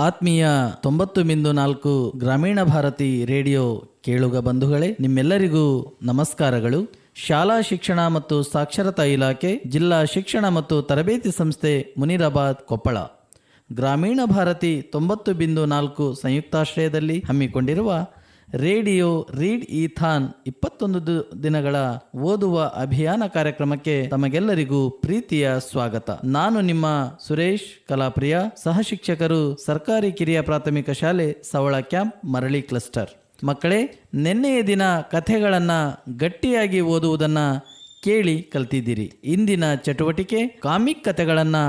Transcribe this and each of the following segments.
ಆತ್ಮೀಯ 90.4 ಗ್ರಾಮೀಣ ಭಾರತಿ ರೇಡಿಯೋ ಕೇಳುಗ ಬಂಧುಗಳೇ, ನಿಮ್ಮೆಲ್ಲರಿಗೂ ನಮಸ್ಕಾರಗಳು. ಶಾಲಾ ಶಿಕ್ಷಣ ಮತ್ತು ಸಾಕ್ಷರತಾ ಇಲಾಖೆ, ಜಿಲ್ಲಾ ಶಿಕ್ಷಣ ಮತ್ತು ತರಬೇತಿ ಸಂಸ್ಥೆ ಮುನಿರಾಬಾದ್ ಕೊಪ್ಪಳ, ಗ್ರಾಮೀಣ ಭಾರತಿ 90.4 ಸಂಯುಕ್ತಾಶ್ರಯದಲ್ಲಿ ಹಮ್ಮಿಕೊಂಡಿರುವ ರೇಡಿಯೋ ರೀಡ್ ಈಥಾನ್ 21 ದಿನಗಳ ಓದುವ ಅಭಿಯಾನ ಕಾರ್ಯಕ್ರಮಕ್ಕೆ ತಮಗೆಲ್ಲರಿಗೂ ಪ್ರೀತಿಯ ಸ್ವಾಗತ. ನಾನು ನಿಮ್ಮ ಸುರೇಶ್ ಕಲಾಪ್ರಿಯ, ಸಹ ಶಿಕ್ಷಕರು, ಸರ್ಕಾರಿ ಕಿರಿಯ ಪ್ರಾಥಮಿಕ ಶಾಲೆ ಸವಳ ಕ್ಯಾಂಪ್, ಮರಳಿ ಕ್ಲಸ್ಟರ್. ಮಕ್ಕಳೇ, ನಿನ್ನೆಯ ದಿನ ಕಥೆಗಳನ್ನು ಗಟ್ಟಿಯಾಗಿ ಓದುವುದನ್ನು ಕೇಳಿ ಕಲ್ತಿದ್ದೀರಿ. ಇಂದಿನ ಚಟುವಟಿಕೆ ಕಾಮಿಕ್ ಕಥೆಗಳನ್ನು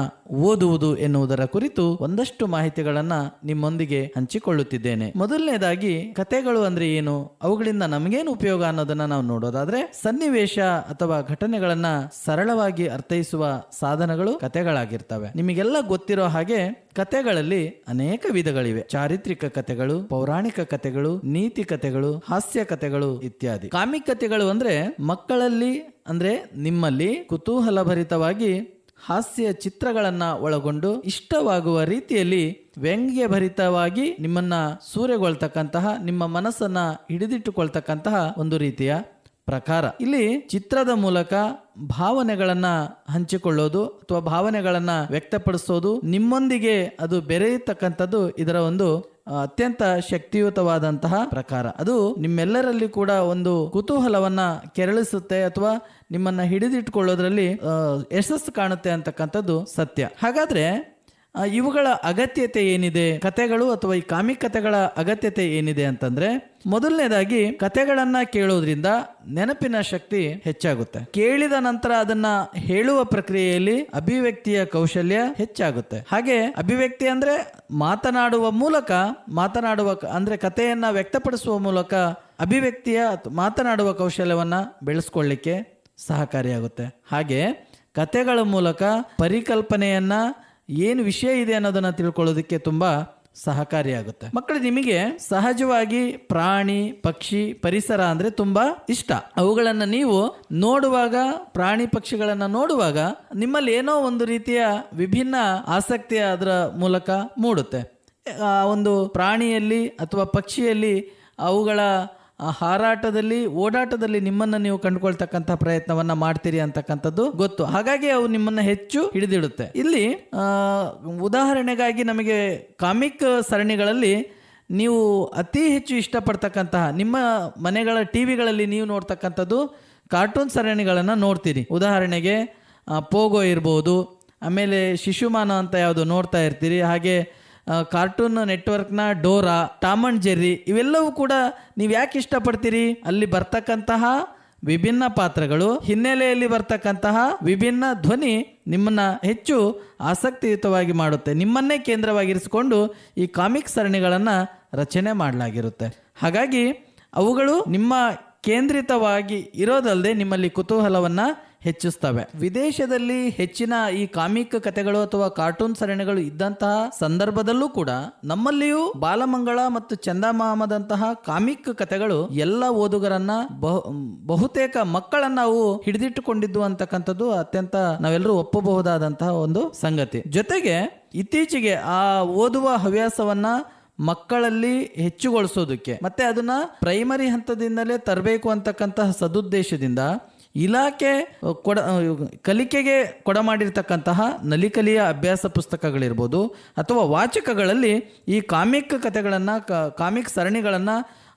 ಓದುವುದು ಎನ್ನುವುದರ ಕುರಿತು ಒಂದಷ್ಟು ಮಾಹಿತಿಗಳನ್ನು ನಿಮ್ಮೊಂದಿಗೆ ಹಂಚಿಕೊಳ್ಳುತ್ತಿದ್ದೇನೆ. ಮೊದಲನೇದಾಗಿ, ಕಥೆಗಳು ಅಂದ್ರೆ ಏನು, ಅವುಗಳಿಂದ ನಮಗೇನು ಉಪಯೋಗ ಅನ್ನೋದನ್ನ ನಾವು ನೋಡೋದಾದ್ರೆ, ಸನ್ನಿವೇಶ ಅಥವಾ ಘಟನೆಗಳನ್ನ ಸರಳವಾಗಿ ಅರ್ಥೈಸುವ ಸಾಧನಗಳು ಕಥೆಗಳಾಗಿರ್ತವೆ. ನಿಮಗೆಲ್ಲ ಗೊತ್ತಿರೋ ಹಾಗೆ ಕಥೆಗಳಲ್ಲಿ ಅನೇಕ ವಿಧಗಳಿವೆ. ಚಾರಿತ್ರಿಕ ಕಥೆಗಳು, ಪೌರಾಣಿಕ ಕಥೆಗಳು, ನೀತಿ ಕಥೆಗಳು, ಹಾಸ್ಯ ಕಥೆಗಳು ಇತ್ಯಾದಿ. ಕಾಮಿಕ್ ಕಥೆಗಳು ಅಂದ್ರೆ ಮಕ್ಕಳಲ್ಲಿ ಅಂದ್ರೆ ನಿಮ್ಮಲ್ಲಿ ಕುತೂಹಲಭರಿತವಾಗಿ ಹಾಸ್ಯ ಚಿತ್ರಗಳನ್ನ ಒಳಗೊಂಡು ಇಷ್ಟವಾಗುವ ರೀತಿಯಲ್ಲಿ ವ್ಯಂಗ್ಯಭರಿತವಾಗಿ ನಿಮ್ಮನ್ನ ಸೂರೆಗೊಳ್ತಕ್ಕಂತಹ, ನಿಮ್ಮ ಮನಸ್ಸನ್ನ ಹಿಡಿದಿಟ್ಟುಕೊಳ್ತಕ್ಕಂತಹ ಒಂದು ರೀತಿಯ ಪ್ರಕಾರ. ಇಲ್ಲಿ ಚಿತ್ರದ ಮೂಲಕ ಭಾವನೆಗಳನ್ನ ಹಂಚಿಕೊಳ್ಳೋದು ಅಥವಾ ಭಾವನೆಗಳನ್ನ ವ್ಯಕ್ತಪಡಿಸೋದು, ನಿಮ್ಮೊಂದಿಗೆ ಅದು ಬೆರೆಯತಕ್ಕಂಥದ್ದು ಇದರ ಒಂದು ಅತ್ಯಂತ ಶಕ್ತಿಯುತವಾದಂತಹ ಪ್ರಕಾರ. ಅದು ನಿಮ್ಮೆಲ್ಲರಲ್ಲಿ ಕೂಡ ಒಂದು ಕುತೂಹಲವನ್ನ ಕೆರಳಿಸುತ್ತೆ ಅಥವಾ ನಿಮ್ಮನ್ನ ಹಿಡಿದಿಟ್ಕೊಳ್ಳೋದ್ರಲ್ಲಿ ಯಶಸ್ಸು ಕಾಣುತ್ತೆ ಅಂತಕ್ಕಂಥದ್ದು ಸತ್ಯ. ಹಾಗಾದ್ರೆ ಇವುಗಳ ಅಗತ್ಯತೆ ಏನಿದೆ, ಕಥೆಗಳು ಅಥವಾ ಈ ಕಾಮಿಕ್ ಕಥೆಗಳ ಅಗತ್ಯತೆ ಏನಿದೆ ಅಂತಂದ್ರೆ, ಮೊದಲನೇದಾಗಿ ಕಥೆಗಳನ್ನ ಕೇಳೋದ್ರಿಂದ ನೆನಪಿನ ಶಕ್ತಿ ಹೆಚ್ಚಾಗುತ್ತೆ. ಕೇಳಿದ ನಂತರ ಅದನ್ನ ಹೇಳುವ ಪ್ರಕ್ರಿಯೆಯಲ್ಲಿ ಅಭಿವ್ಯಕ್ತಿಯ ಕೌಶಲ್ಯ ಹೆಚ್ಚಾಗುತ್ತೆ. ಹಾಗೆ ಅಭಿವ್ಯಕ್ತಿ ಅಂದ್ರೆ ಮಾತನಾಡುವ ಮೂಲಕ, ಅಂದ್ರೆ ಕಥೆಯನ್ನ ವ್ಯಕ್ತಪಡಿಸುವ ಮೂಲಕ ಅಭಿವ್ಯಕ್ತಿಯ ಮಾತನಾಡುವ ಕೌಶಲ್ಯವನ್ನ ಬೆಳೆಸ್ಕೊಳ್ಳಿಕ್ಕೆ ಸಹಕಾರಿಯಾಗುತ್ತೆ. ಹಾಗೆ ಕಥೆಗಳ ಮೂಲಕ ಪರಿಕಲ್ಪನೆಯನ್ನ, ಏನು ವಿಷಯ ಇದೆ ಅನ್ನೋದನ್ನ ತಿಳ್ಕೊಳ್ಳೋದಕ್ಕೆ ತುಂಬಾ ಸಹಕಾರಿಯಾಗುತ್ತೆ. ಮಕ್ಕಳು, ನಿಮಗೆ ಸಹಜವಾಗಿ ಪ್ರಾಣಿ, ಪಕ್ಷಿ, ಪರಿಸರ ಅಂದ್ರೆ ತುಂಬಾ ಇಷ್ಟ. ಅವುಗಳನ್ನ ನೀವು ನೋಡುವಾಗ, ಪ್ರಾಣಿ ಪಕ್ಷಿಗಳನ್ನ ನೋಡುವಾಗ ನಿಮ್ಮಲ್ಲಿ ಏನೋ ಒಂದು ರೀತಿಯ ವಿಭಿನ್ನ ಆಸಕ್ತಿ ಅದರ ಮೂಲಕ ಮೂಡುತ್ತೆ. ಒಂದು ಪ್ರಾಣಿಯಲ್ಲಿ ಅಥವಾ ಪಕ್ಷಿಯಲ್ಲಿ ಅವುಗಳ ಹಾರಾಟದಲ್ಲಿ, ಓಡಾಟದಲ್ಲಿ ನಿಮ್ಮನ್ನ ನೀವು ಕಂಡುಕೊಳ್ತಕ್ಕಂಥ ಪ್ರಯತ್ನವನ್ನ ಮಾಡ್ತೀರಿ ಅಂತಕ್ಕಂಥದ್ದು ಗೊತ್ತು. ಹಾಗಾಗಿ ಅವು ನಿಮ್ಮನ್ನ ಹೆಚ್ಚು ಹಿಡಿದಿಡುತ್ತೆ. ಇಲ್ಲಿ ಉದಾಹರಣೆಗಾಗಿ ನಮಗೆ ಕಾಮಿಕ್ ಸರಣಿಗಳಲ್ಲಿ ನೀವು ಅತಿ ಹೆಚ್ಚು ಇಷ್ಟಪಡ್ತಕ್ಕಂತಹ, ನಿಮ್ಮ ಮನೆಗಳ ಟಿವಿಗಳಲ್ಲಿ ನೀವು ನೋಡ್ತಕ್ಕಂಥದ್ದು ಕಾರ್ಟೂನ್ ಸರಣಿಗಳನ್ನು ನೋಡ್ತೀರಿ. ಉದಾಹರಣೆಗೆ ಪೋಗೋ ಇರ್ಬೋದು, ಆಮೇಲೆ ಶಿಶುಮಾನ ಅಂತ ಯಾವುದು ನೋಡ್ತಾ ಇರ್ತೀರಿ. ಹಾಗೆ ಕಾರ್ಟೂನ್ ನೆಟ್ವರ್ಕ್ನ ಡೋರಾ, ಟಾಮ್ ಅಂಡ್ ಜೆರ್ರಿ, ಇವೆಲ್ಲವೂ ಕೂಡ ನೀವು ಯಾಕೆ ಇಷ್ಟಪಡ್ತೀರಿ? ಅಲ್ಲಿ ಬರ್ತಕ್ಕಂತಹ ವಿಭಿನ್ನ ಪಾತ್ರಗಳು, ಹಿನ್ನೆಲೆಯಲ್ಲಿ ಬರ್ತಕ್ಕಂತಹ ವಿಭಿನ್ನ ಧ್ವನಿ ನಿಮ್ಮನ್ನ ಹೆಚ್ಚು ಆಸಕ್ತಿಯುತವಾಗಿ ಮಾಡುತ್ತೆ. ನಿಮ್ಮನ್ನೇ ಕೇಂದ್ರವಾಗಿರಿಸಿಕೊಂಡು ಈ ಕಾಮಿಕ್ ಸರಣಿಗಳನ್ನು ರಚನೆ ಮಾಡಲಾಗಿರುತ್ತೆ. ಹಾಗಾಗಿ ಅವುಗಳು ನಿಮ್ಮ ಕೇಂದ್ರಿತವಾಗಿ ಇರೋದಲ್ಲದೆ ನಿಮ್ಮಲ್ಲಿ ಕುತೂಹಲವನ್ನ ಹೆಚ್ಚಿಸ್ತವೆ. ವಿದೇಶದಲ್ಲಿ ಹೆಚ್ಚಿನ ಈ ಕಾಮಿಕ್ ಕಥೆಗಳು ಅಥವಾ ಕಾರ್ಟೂನ್ ಸರಣಿಗಳು ಇದ್ದಂತಹ ಸಂದರ್ಭದಲ್ಲೂ ಕೂಡ ನಮ್ಮಲ್ಲಿಯೂ ಬಾಲಮಂಗಳ ಮತ್ತು ಚಂದಮಾಮದಂತಹ ಕಾಮಿಕ್ ಕಥೆಗಳು ಎಲ್ಲ ಓದುಗರನ್ನ, ಬಹುತೇಕ ಮಕ್ಕಳನ್ನ ಅವು ಹಿಡಿದಿಟ್ಟುಕೊಂಡಿದ್ದು ಅಂತಕ್ಕಂಥದ್ದು ಅತ್ಯಂತ ನಾವೆಲ್ಲರೂ ಒಪ್ಪಬಹುದಾದಂತಹ ಒಂದು ಸಂಗತಿ. ಜೊತೆಗೆ ಇತ್ತೀಚೆಗೆ ಆ ಓದುವ ಹವ್ಯಾಸವನ್ನ ಮಕ್ಕಳಲ್ಲಿ ಹೆಚ್ಚುಗೊಳಿಸೋದಕ್ಕೆ ಮತ್ತೆ ಅದನ್ನ ಪ್ರೈಮರಿ ಹಂತದಿಂದಲೇ ತರಬೇಕು ಅಂತಕ್ಕಂತಹ ಸದುದ್ದೇಶದಿಂದ ಇಲಾಖೆ ಕಲಿಕೆಗೆ ಕೊಡಮಾಡಿರ್ತಕ್ಕಂತಹ ನಲಿಕಲಿಯ ಅಭ್ಯಾಸ ಪುಸ್ತಕಗಳಿರ್ಬೋದು ಅಥವಾ ವಾಚಕಗಳಲ್ಲಿ ಈ ಕಾಮಿಕ್ ಕಥೆಗಳನ್ನು, ಕಾಮಿಕ್ ಸರಣಿಗಳನ್ನು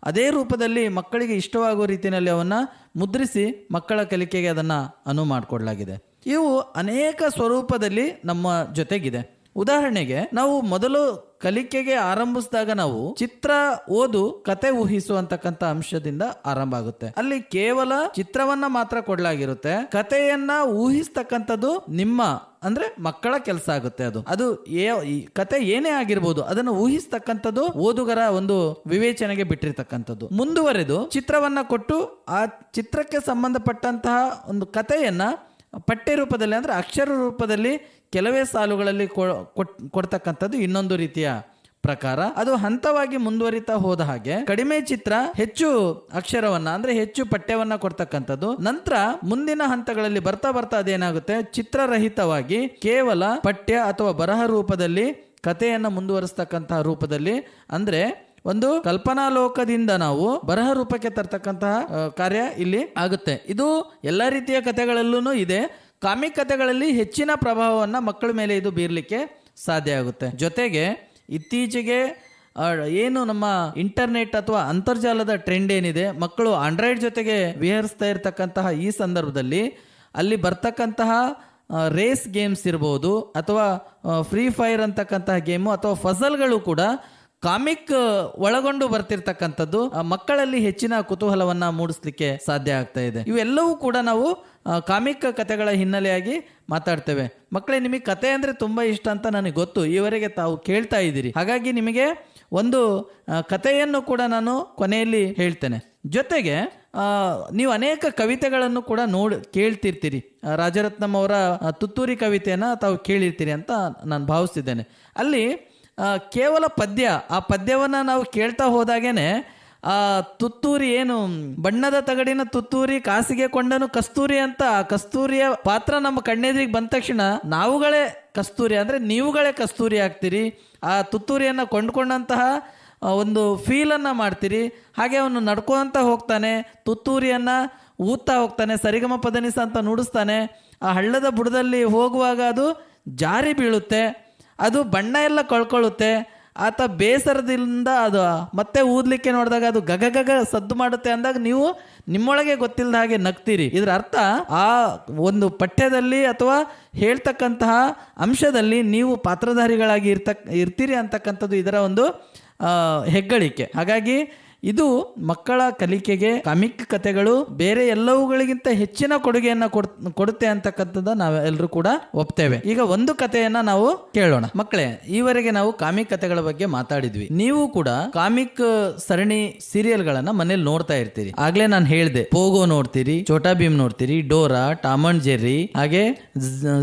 ಅದೇ ರೂಪದಲ್ಲಿ ಮಕ್ಕಳಿಗೆ ಇಷ್ಟವಾಗುವ ರೀತಿಯಲ್ಲಿ ಅವನ್ನು ಮುದ್ರಿಸಿ ಮಕ್ಕಳ ಕಲಿಕೆಗೆ ಅದನ್ನು ಅನುವು ಮಾಡಿಕೊಡಲಾಗಿದೆ. ಇವು ಅನೇಕ ಸ್ವರೂಪದಲ್ಲಿ ನಮ್ಮ ಜೊತೆಗಿದೆ. ಉದಾಹರಣೆಗೆ, ನಾವು ಮೊದಲು ಕಲಿಕೆಗೆ ಆರಂಭಿಸಿದಾಗ ನಾವು ಚಿತ್ರ ಓದು, ಕತೆ ಊಹಿಸುವಂತಕ್ಕಂಥ ಅಂಶದಿಂದ ಆರಂಭ ಆಗುತ್ತೆ. ಅಲ್ಲಿ ಕೇವಲ ಚಿತ್ರವನ್ನ ಮಾತ್ರ ಕೊಡಲಾಗಿರುತ್ತೆ. ಕಥೆಯನ್ನ ಊಹಿಸ್ತಕ್ಕಂಥದ್ದು ನಿಮ್ಮ ಅಂದ್ರೆ ಮಕ್ಕಳ ಕೆಲಸ ಆಗುತ್ತೆ. ಅದು ಕತೆ ಏನೇ ಆಗಿರ್ಬೋದು, ಅದನ್ನು ಊಹಿಸ್ತಕ್ಕಂಥದ್ದು ಓದುಗರ ಒಂದು ವಿವೇಚನೆಗೆ ಬಿಟ್ಟಿರ್ತಕ್ಕಂಥದ್ದು. ಮುಂದುವರೆದು ಚಿತ್ರವನ್ನ ಕೊಟ್ಟು ಆ ಚಿತ್ರಕ್ಕೆ ಸಂಬಂಧಪಟ್ಟಂತಹ ಒಂದು ಕಥೆಯನ್ನ ಪಠ್ಯ ರೂಪದಲ್ಲಿ ಅಂದ್ರೆ ಅಕ್ಷರ ರೂಪದಲ್ಲಿ ಕೆಲವೇ ಸಾಲುಗಳಲ್ಲಿ ಕೊಡ್ತಕ್ಕಂಥದ್ದು ಇನ್ನೊಂದು ರೀತಿಯ ಪ್ರಕಾರ. ಅದು ಹಂತವಾಗಿ ಮುಂದುವರಿತಾ ಹೋದ ಹಾಗೆ ಕಡಿಮೆ ಚಿತ್ರ, ಹೆಚ್ಚು ಅಕ್ಷರವನ್ನ ಅಂದ್ರೆ ಹೆಚ್ಚು ಪಠ್ಯವನ್ನ ಕೊಡ್ತಕ್ಕಂಥದ್ದು. ನಂತರ ಮುಂದಿನ ಹಂತಗಳಲ್ಲಿ ಬರ್ತಾ ಬರ್ತಾ ಅದೇನಾಗುತ್ತೆ, ಚಿತ್ರರಹಿತವಾಗಿ ಕೇವಲ ಪಠ್ಯ ಅಥವಾ ಬರಹ ರೂಪದಲ್ಲಿ ಕಥೆಯನ್ನು ಮುಂದುವರಿಸ್ತಕ್ಕಂತಹ ರೂಪದಲ್ಲಿ, ಅಂದರೆ ಒಂದು ಕಲ್ಪನಾ ಲೋಕದಿಂದ ನಾವು ಬರಹ ರೂಪಕ್ಕೆ ತರ್ತಕ್ಕಂತಹ ಕಾರ್ಯ ಇಲ್ಲಿ ಆಗುತ್ತೆ. ಇದು ಎಲ್ಲ ರೀತಿಯ ಕಥೆಗಳಲ್ಲೂ ಇದೆ. ಕಾಮಿಕ್ ಕಥೆಗಳಲ್ಲಿ ಹೆಚ್ಚಿನ ಪ್ರಭಾವವನ್ನು ಮಕ್ಕಳ ಮೇಲೆ ಇದು ಬೀರಲಿಕ್ಕೆ ಸಾಧ್ಯ ಆಗುತ್ತೆ. ಜೊತೆಗೆ ಇತ್ತೀಚೆಗೆ ಏನು ನಮ್ಮ ಇಂಟರ್ನೆಟ್ ಅಥವಾ ಅಂತರ್ಜಾಲದ ಟ್ರೆಂಡ್ ಏನಿದೆ, ಮಕ್ಕಳು ಆಂಡ್ರಾಯ್ಡ್ ಜೊತೆಗೆ ವಿಹರಿಸ್ತಾ ಇರತಕ್ಕಂತಹ ಈ ಸಂದರ್ಭದಲ್ಲಿ ಅಲ್ಲಿ ಬರ್ತಕ್ಕಂತಹ ರೇಸ್ ಗೇಮ್ಸ್ ಇರ್ಬೋದು, ಅಥವಾ ಫ್ರೀ ಫೈರ್ ಅಂತಕ್ಕಂತಹ ಗೇಮು, ಅಥವಾ ಫಜಲ್ಗಳು ಕೂಡ ಕಾಮಿಕ್ ಒಳಗೊಂಡು ಬರ್ತಿರ್ತಕ್ಕಂಥದ್ದು ಮಕ್ಕಳಲ್ಲಿ ಹೆಚ್ಚಿನ ಕುತೂಹಲವನ್ನು ಮೂಡಿಸ್ಲಿಕ್ಕೆ ಸಾಧ್ಯ ಆಗ್ತಾ ಇದೆ. ಇವೆಲ್ಲವೂ ಕೂಡ ನಾವು ಕಾಮಿಕ್ ಕಥೆಗಳ ಹಿನ್ನೆಲೆಯಾಗಿ ಮಾತಾಡ್ತೇವೆ. ಮಕ್ಕಳೇ, ನಿಮಗೆ ಕತೆ ಅಂದರೆ ತುಂಬ ಇಷ್ಟ ಅಂತ ನನಗೆ ಗೊತ್ತು, ಈವರೆಗೆ ತಾವು ಕೇಳ್ತಾ ಇದ್ದೀರಿ. ಹಾಗಾಗಿ ನಿಮಗೆ ಒಂದು ಕಥೆಯನ್ನು ಕೂಡ ನಾನು ಕೊನೆಯಲ್ಲಿ ಹೇಳ್ತೇನೆ. ಜೊತೆಗೆ ನೀವು ಅನೇಕ ಕವಿತೆಗಳನ್ನು ಕೂಡ ಕೇಳ್ತಿರ್ತೀರಿ. ರಾಜರತ್ನಂ ಅವರ ತುತ್ತೂರಿ ಕವಿತೆಯನ್ನು ತಾವು ಕೇಳಿರ್ತೀರಿ ಅಂತ ನಾನು ಭಾವಿಸ್ತಿದ್ದೇನೆ. ಅಲ್ಲಿ ಕೇವಲ ಪದ್ಯ, ಆ ಪದ್ಯವನ್ನು ನಾವು ಕೇಳ್ತಾ ಹೋದಾಗೇನೆ ಆ ತುತ್ತೂರಿ ಏನು ಬಣ್ಣದ ತಗಡಿನ ತುತ್ತೂರಿ ಕಾಸಿಗೆ ಕೊಂಡನು ಕಸ್ತೂರಿ ಅಂತ, ಆ ಕಸ್ತೂರಿಯ ಪಾತ್ರ ನಮ್ಮ ಕಣ್ಣೆದ್ರಿಗೆ ಬಂದ ತಕ್ಷಣ ನಾವುಗಳೇ ಕಸ್ತೂರಿ ಅಂದರೆ ನೀವುಗಳೇ ಕಸ್ತೂರಿ ಆಗ್ತೀರಿ. ಆ ತುತ್ತೂರಿಯನ್ನು ಕೊಂಡ್ಕೊಂಡಂತಹ ಒಂದು ಫೀಲನ್ನು ಮಾಡ್ತೀರಿ. ಹಾಗೆ ಅವನು ನಡ್ಕೊಂತ ಹೋಗ್ತಾನೆ, ತುತ್ತೂರಿಯನ್ನು ಊದ್ತಾ ಹೋಗ್ತಾನೆ, ಸರಿಗಮ ಪದನಿಸ ಅಂತ ನುಡಿಸ್ತಾನೆ. ಆ ಹಳ್ಳದ ಬುಡದಲ್ಲಿ ಹೋಗುವಾಗ ಅದು ಜಾರಿ ಬೀಳುತ್ತೆ, ಅದು ಬಣ್ಣ ಎಲ್ಲ ಕಳ್ಕೊಳ್ಳುತ್ತೆ. ಆತ ಬೇಸರದಿಂದ ಅದು ಮತ್ತೆ ಊದಲಿಕ್ಕೆ ನೋಡಿದಾಗ ಅದು ಗಗ ಸದ್ದು ಮಾಡುತ್ತೆ ಅಂದಾಗ ನೀವು ನಿಮ್ಮೊಳಗೆ ಗೊತ್ತಿಲ್ಲದ ಹಾಗೆ ನಗ್ತೀರಿ. ಇದರ ಅರ್ಥ ಆ ಒಂದು ಪಠ್ಯದಲ್ಲಿ ಅಥವಾ ಹೇಳ್ತಕ್ಕಂತಹ ಅಂಶದಲ್ಲಿ ನೀವು ಪಾತ್ರಧಾರಿಗಳಾಗಿ ಇರ್ತೀರಿ ಅಂತಕ್ಕಂಥದ್ದು ಇದರ ಒಂದು ಹೆಗ್ಗಳಿಕೆ. ಹಾಗಾಗಿ ಇದು ಮಕ್ಕಳ ಕಲಿಕೆಗೆ ಕಾಮಿಕ್ ಕಥೆಗಳು ಬೇರೆ ಎಲ್ಲವುಗಳಿಗಿಂತ ಹೆಚ್ಚಿನ ಕೊಡುಗೆಯನ್ನು ಕೊಡುತ್ತೆ ಅಂತಕ್ಕಂಥದ್ದು ನಾವೆಲ್ಲರೂ ಕೂಡ ಒಪ್ತೇವೆ. ಈಗ ಒಂದು ಕಥೆಯನ್ನ ನಾವು ಕೇಳೋಣ. ಮಕ್ಕಳೇ, ಈವರೆಗೆ ನಾವು ಕಾಮಿಕ್ ಕಥೆಗಳ ಬಗ್ಗೆ ಮಾತಾಡಿದ್ವಿ. ನೀವು ಕೂಡ ಕಾಮಿಕ್ ಸರಣಿ ಸೀರಿಯಲ್ಗಳನ್ನ ಮನೇಲಿ ನೋಡ್ತಾ ಇರ್ತೀರಿ. ಆಗ್ಲೇ ನಾನು ಹೇಳ್ದೆ, ಪೋಗೋ ನೋಡ್ತೀರಿ, ಛೋಟಾ ಭೀಮ್ ನೋಡ್ತೀರಿ, ಡೋರಾ, ಟಾಮ್ ಅಂಡ್ ಜೆರ್ರಿ, ಹಾಗೆ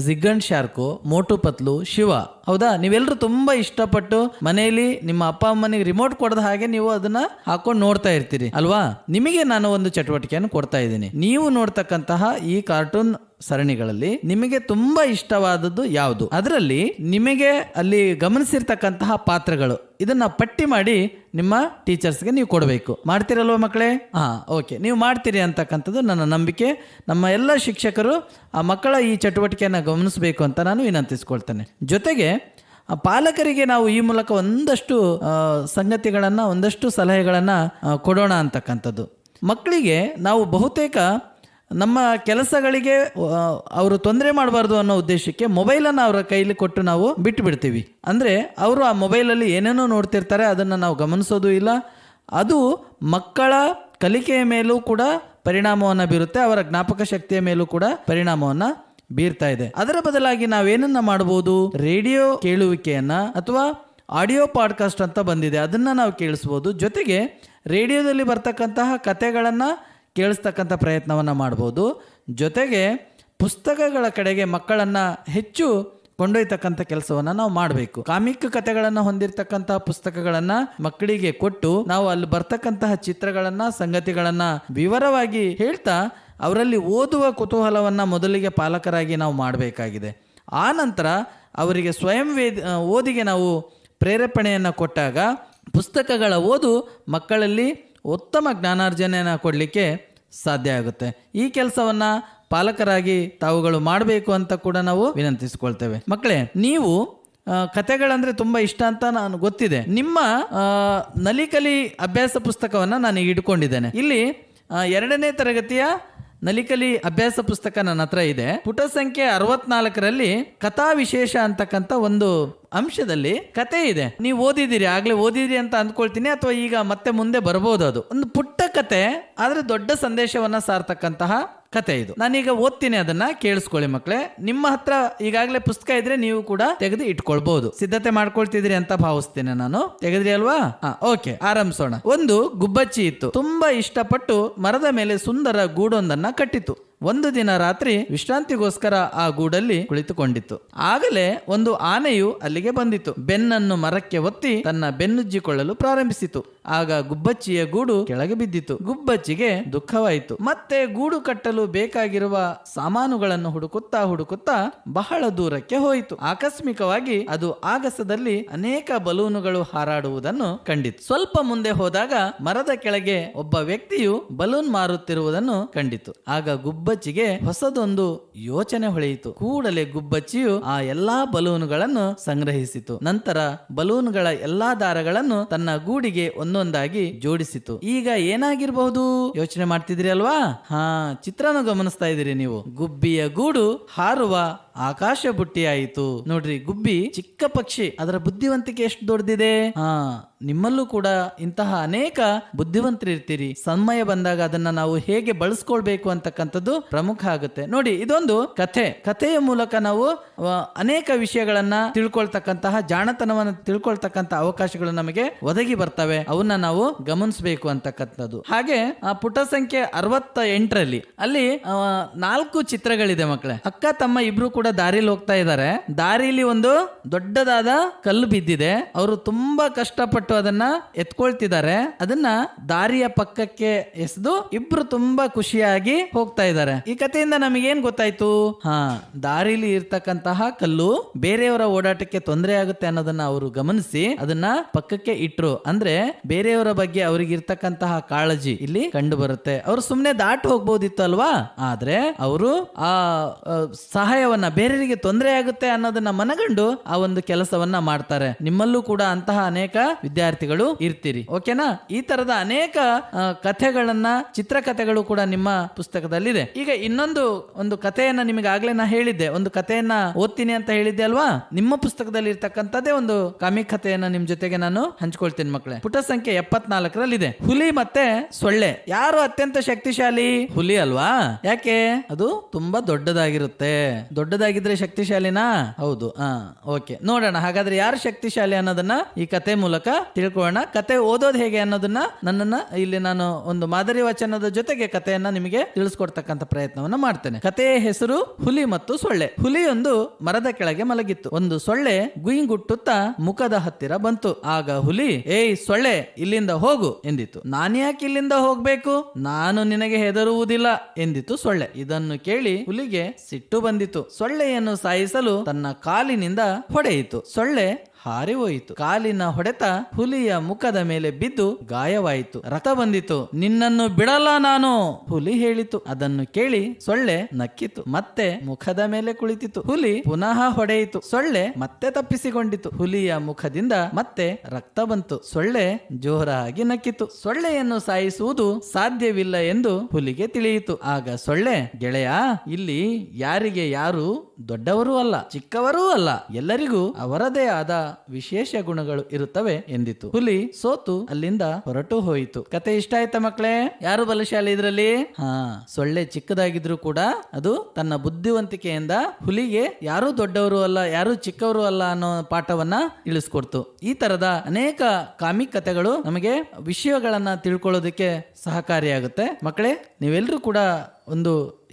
ಜಿಗ್ ಅಂಡ್ ಶಾರ್ಕೋ, ಮೋಟು ಪತ್ಲು, ಶಿವ. ಹೌದಾ? ನೀವೆಲ್ಲರೂ ತುಂಬಾ ಇಷ್ಟಪಟ್ಟು ಮನೆಯಲ್ಲಿ ನಿಮ್ಮ ಅಪ್ಪ ಅಮ್ಮನಿಗೆ ರಿಮೋಟ್ ಕೊಡದ ಹಾಗೆ ನೀವು ಅದನ್ನ ಹಾಕೊಂಡು ನೋಡ್ತಾ ಇರ್ತೀರಿ ಅಲ್ವಾ? ನಿಮಗೆ ನಾನು ಒಂದು ಚಟುವಟಿಕೆಯನ್ನು ಕೊಡ್ತಾ ಇದ್ದೀನಿ. ನೀವು ನೋಡ್ತಕ್ಕಂತಹ ಈ ಕಾರ್ಟೂನ್ ಸರಣಿಗಳಲ್ಲಿ ನಿಮಗೆ ತುಂಬಾ ಇಷ್ಟವಾದದ್ದು ಯಾವುದು, ಅದರಲ್ಲಿ ನಿಮಗೆ ಅಲ್ಲಿ ಗಮನಿಸಿರ್ತಕ್ಕಂತಹ ಪಾತ್ರಗಳು, ಇದನ್ನ ಪಟ್ಟಿ ಮಾಡಿ ನಿಮ್ಮ ಟೀಚರ್ಸ್ಗೆ ನೀವು ಕೊಡಬೇಕು. ಮಾಡ್ತೀರಲ್ವ ಮಕ್ಕಳೇ? ಓಕೆ, ನೀವು ಮಾಡ್ತೀರಿ ಅಂತಕ್ಕಂಥದ್ದು ನನ್ನ ನಂಬಿಕೆ. ನಮ್ಮ ಎಲ್ಲ ಶಿಕ್ಷಕರು ಆ ಮಕ್ಕಳ ಈ ಚಟುವಟಿಕೆಯನ್ನು ಗಮನಿಸಬೇಕು ಅಂತ ನಾನು ವಿನಂತಿಸ್ಕೊಳ್ತೇನೆ. ಜೊತೆಗೆ ಪಾಲಕರಿಗೆ ನಾವು ಈ ಮೂಲಕ ಒಂದಷ್ಟು ಸಂಗತಿಗಳನ್ನು, ಒಂದಷ್ಟು ಸಲಹೆಗಳನ್ನು ಕೊಡೋಣ ಅಂತಕ್ಕಂಥದ್ದು. ಮಕ್ಕಳಿಗೆ ನಾವು ಬಹುತೇಕ ನಮ್ಮ ಕೆಲಸಗಳಿಗೆ ಅವರು ತೊಂದರೆ ಮಾಡಬಾರ್ದು ಅನ್ನೋ ಉದ್ದೇಶಕ್ಕೆ ಮೊಬೈಲನ್ನು ಅವರ ಕೈಲಿ ಕೊಟ್ಟು ನಾವು ಬಿಟ್ಟು ಬಿಡ್ತೀವಿ. ಅಂದರೆ ಅವರು ಆ ಮೊಬೈಲಲ್ಲಿ ಏನೇನೋ ನೋಡ್ತಿರ್ತಾರೆ, ಅದನ್ನು ನಾವು ಗಮನಿಸೋದು ಇಲ್ಲ. ಅದು ಮಕ್ಕಳ ಕಲಿಕೆಯ ಮೇಲೂ ಕೂಡ ಪರಿಣಾಮವನ್ನು ಬೀರುತ್ತೆ, ಅವರ ಜ್ಞಾಪಕ ಶಕ್ತಿಯ ಮೇಲೂ ಕೂಡ ಪರಿಣಾಮವನ್ನು ಬೀರ್ತಾ ಇದೆ. ಅದರ ಬದಲಾಗಿ ನಾವೇನನ್ನ ಮಾಡಬಹುದು, ರೇಡಿಯೋ ಕೇಳುವಿಕೆಯನ್ನ ಅಥವಾ ಆಡಿಯೋ ಪಾಡ್ಕಾಸ್ಟ್ ಅಂತ ಬಂದಿದೆ, ಅದನ್ನ ನಾವು ಕೇಳಿಸ್ಬೋದು. ಜೊತೆಗೆ ರೇಡಿಯೋದಲ್ಲಿ ಬರ್ತಕ್ಕಂತಹ ಕಥೆಗಳನ್ನು ಕೇಳಿಸ್ತಕ್ಕಂಥ ಪ್ರಯತ್ನವನ್ನು ಮಾಡ್ಬೋದು. ಜೊತೆಗೆ ಪುಸ್ತಕಗಳ ಕಡೆಗೆ ಮಕ್ಕಳನ್ನು ಹೆಚ್ಚು ಕೊಂಡೊಯ್ತಕ್ಕಂಥ ಕೆಲಸವನ್ನು ನಾವು ಮಾಡಬೇಕು. ಕಾಮಿಕ್ ಕಥೆಗಳನ್ನು ಹೊಂದಿರತಕ್ಕಂತಹ ಪುಸ್ತಕಗಳನ್ನು ಮಕ್ಕಳಿಗೆ ಕೊಟ್ಟು ನಾವು ಅಲ್ಲಿ ಬರ್ತಕ್ಕಂತಹ ಚಿತ್ರಗಳನ್ನು, ಸಂಗತಿಗಳನ್ನು ವಿವರವಾಗಿ ಹೇಳ್ತಾ ಅವರಲ್ಲಿ ಓದುವ ಕುತೂಹಲವನ್ನು ಮೊದಲಿಗೆ ಪಾಲಕರಾಗಿ ನಾವು ಮಾಡಬೇಕಾಗಿದೆ. ಆ ನಂತರ ಅವರಿಗೆ ಸ್ವಯಂ ಓದಿಗೆ ನಾವು ಪ್ರೇರೇಪಣೆಯನ್ನು ಕೊಟ್ಟಾಗ ಪುಸ್ತಕಗಳ ಓದು ಮಕ್ಕಳಲ್ಲಿ ಉತ್ತಮ ಜ್ಞಾನಾರ್ಜನೆಯನ್ನು ಕೊಡಲಿಕ್ಕೆ ಸಾಧ್ಯ ಆಗುತ್ತೆ. ಈ ಕೆಲಸವನ್ನು ಪಾಲಕರಾಗಿ ತಾವುಗಳು ಮಾಡಬೇಕು ಅಂತ ಕೂಡ ನಾವು ವಿನಂತಿಸಿಕೊಳ್ತೇವೆ. ಮಕ್ಕಳೇ, ನೀವು ಕಥೆಗಳಂದ್ರೆ ತುಂಬ ಇಷ್ಟ ಅಂತ ನಾನು ಗೊತ್ತಿದೆ. ನಿಮ್ಮ ನಲಿಕಲಿ ಅಭ್ಯಾಸ ಪುಸ್ತಕವನ್ನು ನಾನು ಇಟ್ಕೊಂಡಿದ್ದೇನೆ. ಇಲ್ಲಿ 2ನೇ ತರಗತಿಯ ನಲಿಕಲಿ ಅಭ್ಯಾಸ ಪುಸ್ತಕ ನನ್ನ ಹತ್ರ ಇದೆ. ಪುಟ ಸಂಖ್ಯೆ 64ರಲ್ಲಿ ಕಥಾ ವಿಶೇಷ ಅಂತಕ್ಕಂಥ ಒಂದು ಅಂಶದಲ್ಲಿ ಕತೆ ಇದೆ. ನೀವು ಓದಿದಿರಿ, ಆಗ್ಲೇ ಓದಿದಿರಿ ಅಂತ ಅಂದ್ಕೊಳ್ತೀನಿ, ಅಥವಾ ಈಗ ಮತ್ತೆ ಮುಂದೆ ಬರ್ಬೋದು. ಅದು ಒಂದು ಪುಟ್ಟ ಕತೆ, ಆದ್ರೆ ದೊಡ್ಡ ಸಂದೇಶವನ್ನ ಸಾರ್ತಕ್ಕಂತಹ ಕತೆ ಇದು. ನಾನೀಗ ಓದ್ತೀನಿ, ಅದನ್ನ ಕೇಳಿಸ್ಕೊಳ್ಳಿ ಮಕ್ಕಳೇ. ನಿಮ್ಮ ಹತ್ರ ಈಗಾಗಲೇ ಪುಸ್ತಕ ಇದ್ರೆ ನೀವು ಕೂಡ ತೆಗೆದು ಇಟ್ಕೊಳ್ಬಹುದು. ಸಿದ್ಧತೆ ಮಾಡ್ಕೊಳ್ತಿದ್ರಿ ಅಂತ ಭಾವಿಸ್ತೇನೆ ನಾನು. ತೆಗೆದ್ರಿ ಅಲ್ವಾ? ಓಕೆ, ಆರಂಭಿಸೋಣ. ಒಂದು ಗುಬ್ಬಚ್ಚಿ ಇತ್ತು. ತುಂಬಾ ಇಷ್ಟಪಟ್ಟು ಮರದ ಮೇಲೆ ಸುಂದರ ಗೂಡೊಂದನ್ನ ಕಟ್ಟಿತು. ಒಂದು ದಿನ ರಾತ್ರಿ ವಿಶ್ರಾಂತಿಗೋಸ್ಕರ ಆ ಗೂಡಲ್ಲಿ ಕುಳಿತುಕೊಂಡಿತ್ತು. ಆಗಲೇ ಒಂದು ಆನೆಯು ಅಲ್ಲಿಗೆ ಬಂದಿತು. ಬೆನ್ನನ್ನು ಮರಕ್ಕೆ ಒತ್ತಿ ತನ್ನ ಬೆನ್ನುಜ್ಜಿಕೊಳ್ಳಲು ಪ್ರಾರಂಭಿಸಿತು. ಆಗ ಗುಬ್ಬಚ್ಚಿಯ ಗೂಡು ಕೆಳಗೆ ಬಿದ್ದಿತು. ಗುಬ್ಬಚ್ಚಿಗೆ ದುಃಖವಾಯಿತು. ಮತ್ತೆ ಗೂಡು ಕಟ್ಟಲು ಬೇಕಾಗಿರುವ ಸಾಮಾನುಗಳನ್ನು ಹುಡುಕುತ್ತಾ ಬಹಳ ದೂರಕ್ಕೆ ಹೋಯಿತು. ಆಕಸ್ಮಿಕವಾಗಿ ಅದು ಆಗಸದಲ್ಲಿ ಅನೇಕ ಬಲೂನುಗಳು ಹಾರಾಡುವುದನ್ನು ಕಂಡಿತು. ಸ್ವಲ್ಪ ಮುಂದೆ ಹೋದಾಗ ಮರದ ಕೆಳಗೆ ಒಬ್ಬ ವ್ಯಕ್ತಿಯು ಬಲೂನ್ ಮಾರುತ್ತಿರುವುದನ್ನು ಕಂಡಿತು. ಆಗ ಗುಬ್ಬಚ್ಚಿಗೆ ಹೊಸದೊಂದು ಯೋಚನೆ ಹೊಳೆಯಿತು. ಕೂಡಲೇ ಗುಬ್ಬಚ್ಚಿಯು ಆ ಎಲ್ಲಾ ಬಲೂನುಗಳನ್ನು ಸಂಗ್ರಹಿಸಿತು. ನಂತರ ಬಲೂನ್ಗಳ ಎಲ್ಲಾ ದಾರಗಳನ್ನು ತನ್ನ ಗೂಡಿಗೆ ಒಂದೊಂದಾಗಿ ಜೋಡಿಸಿತು. ಈಗ ಏನಾಗಿರಬಹುದು ಯೋಚನೆ ಮಾಡ್ತಿದ್ರಿ ಅಲ್ವಾ? ಚಿತ್ರನ ಗಮನಿಸ್ತಾ ಇದ್ದೀರಿ ನೀವು. ಗುಬ್ಬಿಯ ಗೂಡು ಹಾರುವ ಆಕಾಶ ಬುಟ್ಟಿಯಾಯಿತು. ನೋಡ್ರಿ, ಗುಬ್ಬಿ ಚಿಕ್ಕ ಪಕ್ಷಿ, ಅದರ ಬುದ್ಧಿವಂತಿಕೆ ಎಷ್ಟು ದೊಡ್ಡದಿದೆ. ನಿಮ್ಮಲ್ಲೂ ಕೂಡ ಇಂತಹ ಅನೇಕ ಬುದ್ಧಿವಂತರು ಇರ್ತೀರಿ. ಸಮಯ ಬಂದಾಗ ಅದನ್ನ ನಾವು ಹೇಗೆ ಬಳಸ್ಕೊಳ್ಬೇಕು ಅಂತಕ್ಕಂಥದ್ದು ಪ್ರಮುಖ ಆಗುತ್ತೆ. ನೋಡಿ, ಇದೊಂದು ಕಥೆಯ ಮೂಲಕ ನಾವು ಅನೇಕ ವಿಷಯಗಳನ್ನ ತಿಳ್ಕೊಳ್ತಕ್ಕಂತಹ, ಜಾಣತನವನ್ನು ತಿಳ್ಕೊಳ್ತಕ್ಕಂತಹ ಅವಕಾಶಗಳು ನಮಗೆ ಒದಗಿ ಬರ್ತವೆ. ಅವನ್ನ ನಾವು ಗಮನಿಸಬೇಕು ಅಂತಕ್ಕಂಥದ್ದು. ಹಾಗೆ ಪುಟ ಸಂಖ್ಯೆ 68ರಲ್ಲಿ ಅಲ್ಲಿ 4 ಚಿತ್ರಗಳಿದೆ ಮಕ್ಕಳೇ. ಅಕ್ಕ ತಮ್ಮ ಇಬ್ರು ಕೂಡ ದಾರಿಲಿ ಹೋಗ್ತಾ ಇದ್ದಾರೆ. ದಾರಿಲಿ ಒಂದು ದೊಡ್ಡದಾದ ಕಲ್ಲು ಬಿದ್ದಿದೆ. ಅವರು ತುಂಬಾ ಕಷ್ಟಪಟ್ಟು ಅದನ್ನ ಎತ್ಕೊಳ್ತಿದ್ದಾರೆ. ಅದನ್ನ ದಾರಿಯ ಪಕ್ಕಕ್ಕೆ ಎಸೆದು ಇಬ್ರು ತುಂಬಾ ಖುಷಿಯಾಗಿ ಹೋಗ್ತಾ ಇದ್ದಾರೆ. ಈ ಕಥೆಯಿಂದ ನಮಗೇನ್ ಗೊತ್ತಾಯ್ತು? ದಾರಿಲಿ ಇರ್ತಕ್ಕಂತಹ ಕಲ್ಲು ಬೇರೆಯವರ ಓಡಾಟಕ್ಕೆ ತೊಂದರೆ ಆಗುತ್ತೆ ಅನ್ನೋದನ್ನ ಅವರು ಗಮನಿಸಿ ಅದನ್ನ ಪಕ್ಕಕ್ಕೆ ಇಟ್ರು. ಅಂದ್ರೆ ಬೇರೆಯವರ ಬಗ್ಗೆ ಅವರಿಗೆ ಇರ್ತಕ್ಕಂತಹ ಕಾಳಜಿ ಇಲ್ಲಿ ಕಂಡು ಬರುತ್ತೆ. ಅವರು ಸುಮ್ನೆ ದಾಟಿ ಹೋಗ್ಬೋದಿತ್ತು ಅಲ್ವಾ? ಆದ್ರೆ ಅವರು ಆ ಸಹಾಯವನ್ನ, ಬೇರೆಯವರಿಗೆ ತೊಂದರೆ ಆಗುತ್ತೆ ಅನ್ನೋದನ್ನ ಮನಗಂಡು ಆ ಒಂದು ಕೆಲಸವನ್ನ ಮಾಡ್ತಾರೆ. ನಿಮ್ಮಲ್ಲೂ ಕೂಡ ಅಂತಹ ಅನೇಕ ವಿದ್ಯಾರ್ಥಿಗಳು ಇರ್ತೀರಿ. ಓಕೆನಾ? ಈ ತರದ ಅನೇಕ ಕಥೆಗಳನ್ನ, ಚಿತ್ರಕಥೆಗಳು ಕೂಡ ನಿಮ್ಮ ಪುಸ್ತಕದಲ್ಲಿದೆ. ಈಗ ಒಂದು ಕಥೆಯನ್ನ ನಿಮಗೆ ಆಗ್ಲೇ ನಾ ಹೇಳಿದ್ದೆ, ಒಂದು ಕಥೆಯನ್ನ ಓದ್ತೀನಿ ಅಂತ ಹೇಳಿದ್ದೆ ಅಲ್ವಾ? ನಿಮ್ಮ ಪುಸ್ತಕದಲ್ಲಿ ಇರ್ತಕ್ಕಂಥದ್ದೇ ಒಂದು ಕಾಮಿಕ್ ಕಥೆಯನ್ನ ನಿಮ್ ಜೊತೆಗೆ ನಾನು ಹಂಚ್ಕೊಳ್ತೀನಿ ಮಕ್ಕಳೇ. ಪುಟ ಸಂಖ್ಯೆ 74ರಲ್ಲಿ ಇದೆ. ಹುಲಿ ಮತ್ತೆ ಸೊಳ್ಳೆ. ಯಾರು ಅತ್ಯಂತ ಶಕ್ತಿಶಾಲಿ? ಹುಲಿ ಅಲ್ವಾ? ಯಾಕೆ? ಅದು ತುಂಬಾ ದೊಡ್ಡದಾಗಿರುತ್ತೆ. ದೊಡ್ಡದಾಗಿದ್ರೆ ಶಕ್ತಿಶಾಲಿನಾ? ಹೌದು. ಓಕೆ, ನೋಡೋಣ ಹಾಗಾದ್ರೆ ಯಾರು ಶಕ್ತಿಶಾಲಿ ಅನ್ನೋದನ್ನ ಈ ಕತೆ ಮೂಲಕ ತಿಳ್ಕೊಳ್ಳೋಣ. ಕತೆ ಓದೋದು ಹೇಗೆ ಅನ್ನೋದನ್ನ ನನ್ನನ್ನ ಇಲ್ಲಿ ನಾನು ಒಂದು ಮಾದರಿ ವಚನದ ಜೊತೆಗೆ ಕಥೆಯನ್ನ ನಿಮಗೆ ತಿಳಿಸ್ಕೊಡ್ತಕ್ಕಂಥ ಪ್ರಯತ್ನವನ್ನ ಮಾಡ್ತೇನೆ. ಕಥೆಯ ಹೆಸರು ಹುಲಿ ಮತ್ತು ಸೊಳ್ಳೆ. ಹುಲಿಯೊಂದು ಮರದ ಕೆಳಗೆ ಮಲಗಿತ್ತು. ಒಂದು ಸೊಳ್ಳೆ ಗುಯಿಂಗುಟ್ಟುತ್ತಾ ಮುಖದ ಹತ್ತಿರ ಬಂತು. ಆಗ ಹುಲಿ, ಏಯ್ ಸೊಳ್ಳೆ, ಇಲ್ಲಿಂದ ಹೋಗು ಎಂದಿತು. ನಾನ್ಯಾಕೆ ಇಲ್ಲಿಂದ ಹೋಗ್ಬೇಕು? ನಾನು ನಿನಗೆ ಹೆದರುವುದಿಲ್ಲ ಎಂದಿತು ಸೊಳ್ಳೆ. ಇದನ್ನು ಕೇಳಿ ಹುಲಿಗೆ ಸಿಟ್ಟು ಬಂದಿತು. ಸೊಳ್ಳೆಯನ್ನು ಸಾಯಿಸಲು ತನ್ನ ಕಾಲಿನಿಂದ ಹೊಡೆಯಿತು. ಸೊಳ್ಳೆ ಹಾರಿ ಹೋಯಿತು. ಕಾಲಿನ ಹೊಡೆತ ಹುಲಿಯ ಮುಖದ ಮೇಲೆ ಬಿದ್ದು ಗಾಯವಾಯಿತು. ರಕ್ತ ಬಂದಿತು. ನಿನ್ನನ್ನು ಬಿಡಲ್ಲ ನಾನು, ಹುಲಿ ಹೇಳಿತು. ಅದನ್ನು ಕೇಳಿ ಸೊಳ್ಳೆ ನಕ್ಕಿತು. ಮತ್ತೆ ಮುಖದ ಮೇಲೆ ಕುಳಿತಿತು. ಹುಲಿ ಪುನಃ ಹೊಡೆಯಿತು. ಸೊಳ್ಳೆ ಮತ್ತೆ ತಪ್ಪಿಸಿಕೊಂಡಿತು. ಹುಲಿಯ ಮುಖದಿಂದ ಮತ್ತೆ ರಕ್ತ ಬಂತು. ಸೊಳ್ಳೆ ಜೋರಾಗಿ ನಕ್ಕಿತು. ಸೊಳ್ಳೆಯನ್ನು ಸಾಯಿಸುವುದು ಸಾಧ್ಯವಿಲ್ಲ ಎಂದು ಹುಲಿಗೆ ತಿಳಿಯಿತು. ಆಗ ಸೊಳ್ಳೆ, ಗೆಳೆಯ, ಇಲ್ಲಿ ಯಾರಿಗೆ ಯಾರು ದೊಡ್ಡವರೂ ಅಲ್ಲ, ಚಿಕ್ಕವರೂ ಅಲ್ಲ, ಎಲ್ಲರಿಗೂ ಅವರದೇ ಆದ ವಿಶೇಷ ಗುಣಗಳು ಇರುತ್ತವೆ ಎಂದಿತು. ಹುಲಿ ಸೋತು ಅಲ್ಲಿಂದ ಹೊರಟು ಹೋಯಿತು. ಕತೆ ಇಷ್ಟ ಆಯ್ತಾ ಮಕ್ಕಳೇ? ಯಾರು ಬಲಶಾಲಿ ಇದ್ರಲ್ಲಿ? ಸೊಳ್ಳೆ ಚಿಕ್ಕದಾಗಿದ್ರು ಕೂಡ ಅದು ತನ್ನ ಬುದ್ಧಿವಂತಿಕೆಯಿಂದ ಹುಲಿಗೆ ಯಾರು ದೊಡ್ಡವರು ಅಲ್ಲ, ಯಾರು ಚಿಕ್ಕವರು ಅಲ್ಲ ಅನ್ನೋ ಪಾಠವನ್ನ ತಿಳಿಸ್ಕೊಡ್ತು. ಈ ತರದ ಅನೇಕ ಕಾಮಿಕ್ ಕಥೆಗಳು ನಮಗೆ ವಿಷಯಗಳನ್ನ ತಿಳ್ಕೊಳ್ಳೋದಕ್ಕೆ ಸಹಕಾರಿಯಾಗುತ್ತೆ. ಮಕ್ಕಳೇ, ನೀವೆಲ್ಲರೂ ಕೂಡ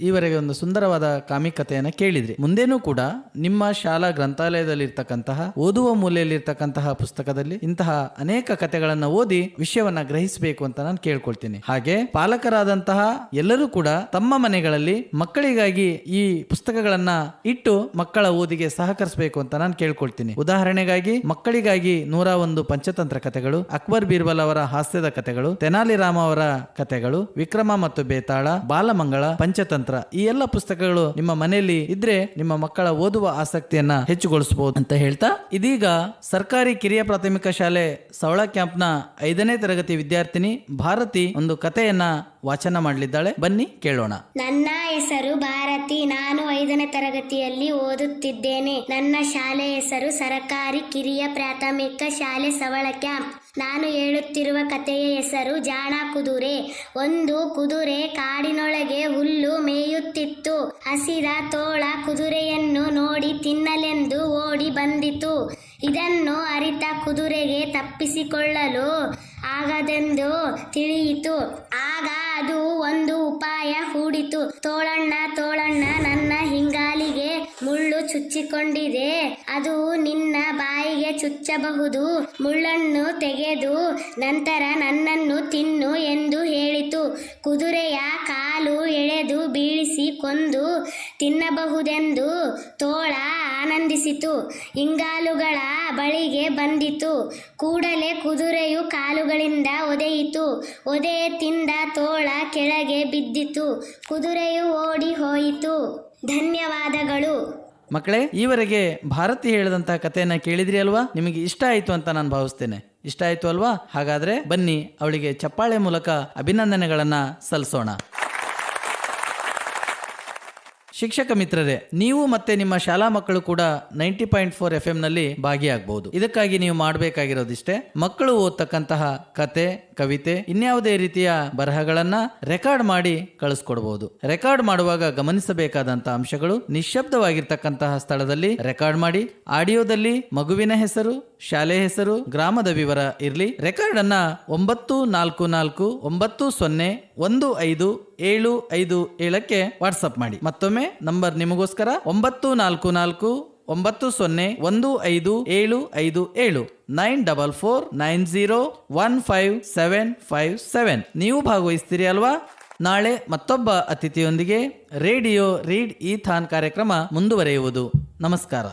ಈವರೆಗೆ ಒಂದು ಸುಂದರವಾದ ಕಾಮಿಕ್ ಕಥೆಯನ್ನ ಕೇಳಿದ್ರಿ. ಮುಂದೇನೂ ಕೂಡ ನಿಮ್ಮ ಶಾಲಾ ಗ್ರಂಥಾಲಯದಲ್ಲಿ ಇರ್ತಕ್ಕಂತಹ, ಓದುವ ಮೂಲೆಯಲ್ಲಿ ಇರ್ತಕ್ಕಂತಹ ಪುಸ್ತಕದಲ್ಲಿ ಇಂತಹ ಅನೇಕ ಕಥೆಗಳನ್ನ ಓದಿ ವಿಷಯವನ್ನ ಗ್ರಹಿಸಬೇಕು ಅಂತ ನಾನು ಕೇಳ್ಕೊಳ್ತೀನಿ. ಹಾಗೆ ಪಾಲಕರಾದಂತಹ ಎಲ್ಲರೂ ಕೂಡ ತಮ್ಮ ಮನೆಗಳಲ್ಲಿ ಮಕ್ಕಳಿಗಾಗಿ ಈ ಪುಸ್ತಕಗಳನ್ನ ಇಟ್ಟು ಮಕ್ಕಳ ಓದಿಗೆ ಸಹಕರಿಸಬೇಕು ಅಂತ ನಾನು ಕೇಳ್ಕೊಳ್ತೀನಿ. ಉದಾಹರಣೆಗಾಗಿ ಮಕ್ಕಳಿಗಾಗಿ 101 ಪಂಚತಂತ್ರ ಕಥೆಗಳು, ಅಕ್ಬರ್ ಬೀರ್ಬಲ್ ಅವರ ಹಾಸ್ಯದ ಕಥೆಗಳು, ತೆನಾಲಿ ರಾಮ ಅವರ ಕಥೆಗಳು, ವಿಕ್ರಮ ಮತ್ತು ಬೇತಾಳ, ಬಾಲಮಂಗಳ, ಪಂಚತಂತ್ರ, ಈ ಎಲ್ಲ ಪುಸ್ತಕಗಳು ನಿಮ್ಮ ಮನೆಯಲ್ಲಿ ಇದ್ರೆ ನಿಮ್ಮ ಮಕ್ಕಳ ಓದುವ ಆಸಕ್ತಿಯನ್ನ ಹೆಚ್ಚುಗೊಳಿಸಬಹುದು ಅಂತ ಹೇಳ್ತಾ, ಇದೀಗ ಸರ್ಕಾರಿ ಕಿರಿಯ ಪ್ರಾಥಮಿಕ ಶಾಲೆ ಸವಳ ಕ್ಯಾಂಪ್ನ 5ನೇ ತರಗತಿ ವಿದ್ಯಾರ್ಥಿನಿ ಭಾರತಿ ಒಂದು ಕಥೆಯನ್ನ ವಾಚನ ಮಾಡಲಿದ್ದಾಳೆ. ಬನ್ನಿ ಕೇಳೋಣ. ನನ್ನ ಹೆಸರು ಭಾರತಿ. ನಾನು 5ನೇ ತರಗತಿಯಲ್ಲಿ ಓದುತ್ತಿದ್ದೇನೆ. ನನ್ನ ಶಾಲೆ ಹೆಸರು ಸರ್ಕಾರಿ ಕಿರಿಯ ಪ್ರಾಥಮಿಕ ಶಾಲೆ ಸವಳ ಕ್ಯಾಂಪ್. ನಾನು ಹೇಳುತ್ತಿರುವ ಕಥೆಯ ಹೆಸರು ಜಾಣ ಕುದುರೆ. ಒಂದು ಕುದುರೆ ಕಾಡಿನೊಳಗೆ ಹುಲ್ಲು ಮೇಯುತ್ತಿತ್ತು. ಹಸಿದ ತೋಳ ಕುದುರೆಯನ್ನು ನೋಡಿ ತಿನ್ನಲೆಂದು ಓಡಿ ಬಂದಿತು. ಇದನ್ನು ಅರಿತ ಕುದುರೆಗೆ ತಪ್ಪಿಸಿಕೊಳ್ಳಲು ಆಗದೆಂದು ತಿಳಿಯಿತು. ಆಗ ಅದು ಒಂದು ಉಪಾಯ ಹೂಡಿತು. ತೋಳಣ್ಣ ತೋಳಣ್ಣ, ನನ್ನ ಹಿಂಗಾಲಿಗೆ ಮುಳ್ಳು ಚುಚ್ಚಿಕೊಂಡಿದೆ, ಅದು ನಿನ್ನ ಬಾಯಿಗೆ ಚುಚ್ಚಬಹುದು. ಮುಳ್ಳನ್ನು ತೆಗೆದು ನಂತರ ನನ್ನನ್ನು ತಿನ್ನು ಎಂದು ಹೇಳಿತು. ಕುದುರೆಯ ಕಾಲು ಎಳೆದು ಬೀಳಿಸಿ ಕೊಂದು ತಿನ್ನಬಹುದೆಂದು ತೋಳ ಆನಂದಿಸಿತು. ಇಂಗಾಲುಗಳ ಬಳಿಗೆ ಬಂದಿತು. ಕೂಡಲೇ ಕುದುರೆಯು ಕಾಲುಗಳಿಂದ ಒದೆಯಿತು. ಒದೆ ತಿಂದ ತೋಳ ಕೆಳಗೆ ಬಿದ್ದಿತು. ಕುದುರೆಯು ಓಡಿ ಹೋಯಿತು. ಧನ್ಯವಾದಗಳು. ಮಕ್ಕಳೇ, ಈವರೆಗೆ ಭಾರತಿ ಹೇಳಿದಂತಹ ಕಥೆಯನ್ನ ಕೇಳಿದ್ರಿ ಅಲ್ವಾ? ನಿಮಗೆ ಇಷ್ಟ ಆಯಿತು ಅಂತ ನಾನು ಭಾವಿಸ್ತೇನೆ. ಇಷ್ಟ ಆಯಿತು ಅಲ್ವಾ? ಹಾಗಾದ್ರೆ ಬನ್ನಿ ಅವಳಿಗೆ ಚಪ್ಪಾಳೆ ಮೂಲಕ ಅಭಿನಂದನೆಗಳನ್ನ ಸಲ್ಲಿಸೋಣ. ಶಿಕ್ಷಕ ಮಿತ್ರರೇ, ನೀವು ಮತ್ತೆ ನಿಮ್ಮ ಶಾಲಾ ಮಕ್ಕಳು ಕೂಡ 90.4 FM ನಲ್ಲಿ ಭಾಗಿಯಾಗಬಹುದು. ಇದಕ್ಕಾಗಿ ನೀವು ಮಾಡಬೇಕಾಗಿರೋದಿಷ್ಟೇ, ಮಕ್ಕಳು ಓದ್ತಕ್ಕಂತಹ ಕತೆ, ಕವಿತೆ, ಇನ್ಯಾವುದೇ ರೀತಿಯ ಬರಹಗಳನ್ನ ರೆಕಾರ್ಡ್ ಮಾಡಿ ಕಳಿಸ್ಕೊಡ್ಬಹುದು. ರೆಕಾರ್ಡ್ ಮಾಡುವಾಗ ಗಮನಿಸಬೇಕಾದಂತಹ ಅಂಶಗಳು: ನಿಶ್ಶಬ್ದವಾಗಿರ್ತಕ್ಕಂತಹ ಸ್ಥಳದಲ್ಲಿ ರೆಕಾರ್ಡ್ ಮಾಡಿ. ಆಡಿಯೋದಲ್ಲಿ ಮಗುವಿನ ಹೆಸರು, ಶಾಲೆ ಹೆಸರು, ಗ್ರಾಮದ ವಿವರ ಇರಲಿ. ರೆಕಾರ್ಡ್ ಅನ್ನ 944490155757ಕ್ಕೆ ವಾಟ್ಸಪ್ ಮಾಡಿ. ಮತ್ತೊಮ್ಮೆ ನಂಬರ್ ನಿಮಗೋಸ್ಕರ 944490155757 9449015757. ನೀವು ಭಾಗವಹಿಸ್ತೀರಿ ಅಲ್ವಾ? ನಾಳೆ ಮತ್ತೊಬ್ಬ ಅತಿಥಿಯೊಂದಿಗೆ ರೇಡಿಯೋ ರೀಡ್ ಈ ಥಾನ್ ಕಾರ್ಯಕ್ರಮ ಮುಂದುವರೆಯುವುದು. ನಮಸ್ಕಾರ.